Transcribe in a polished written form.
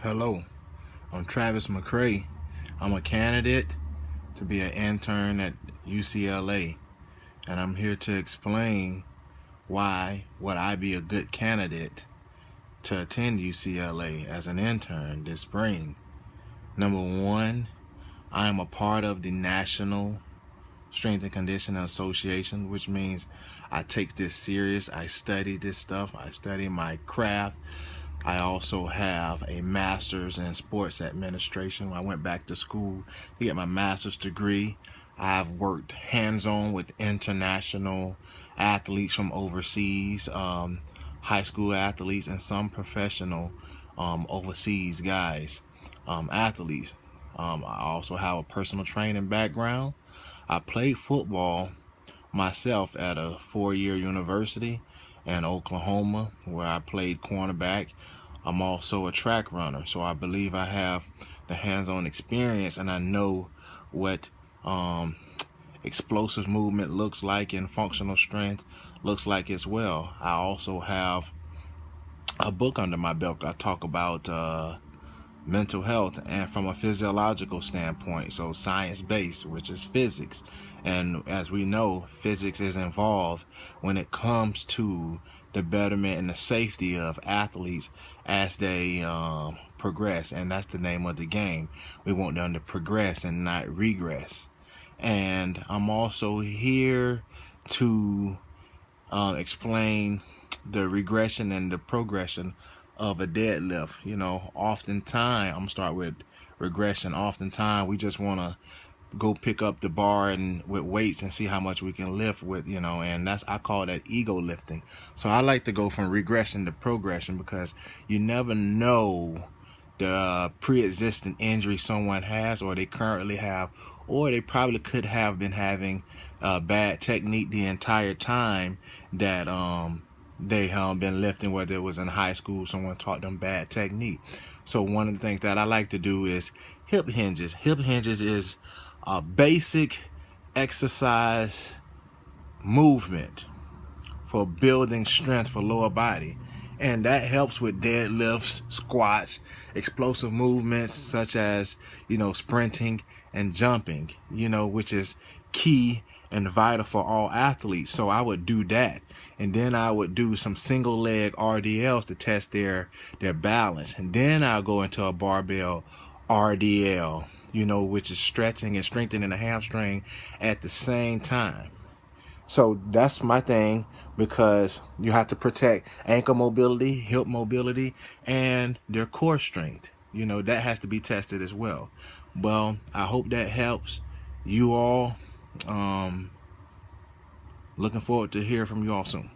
Hello, I'm Travis McCray. I'm a candidate to be an intern at UCLA, and I'm here to explain why would I be a good candidate to attend UCLA as an intern this spring. Number one, I am a part of the National Strength and Conditioning Association, which means I take this serious. I study this stuff. I study my craft. I also have a master's in sports administration. I went back to school to get my master's degree. I've worked hands-on with international athletes from overseas, high school athletes, and some professional overseas guys, athletes. I also have a personal training background. I played football myself at a four-year university in Oklahoma where I played cornerback. I'm also a track runner, so I believe I have the hands-on experience and I know what explosive movement looks like and functional strength looks like as well. I also have a book under my belt. I talk about mental health and from a physiological standpoint, so science-based, which is physics. And as we know, physics is involved when it comes to the betterment and the safety of athletes as they progress, and that's the name of the game. We want them to progress and not regress. And I'm also here to explain the regression and the progression of a deadlift. Oftentimes, I'm gonna start with regression. Oftentimes, we just want to go pick up the bar and with weights and see how much we can lift with, and I call that ego lifting. So I like to go from regression to progression because you never know the pre-existing injury someone has or they currently have, or they probably could have been having bad technique the entire time that they have been lifting, whether it was in high school, someone taught them bad technique. So one of the things that I like to do is hip hinges. Hip hinges is a basic exercise movement for building strength for lower body. And that helps with deadlifts, squats, explosive movements such as, sprinting and jumping, which is key and vital for all athletes. So I would do that. And then I would do some single leg RDLs to test their balance. And then I'll go into a barbell RDL, which is stretching and strengthening the hamstring at the same time. So that's my thing, because you have to protect ankle mobility, hip mobility, and their core strength. That has to be tested as well. Well, I hope that helps you all. Looking forward to hear from you all soon.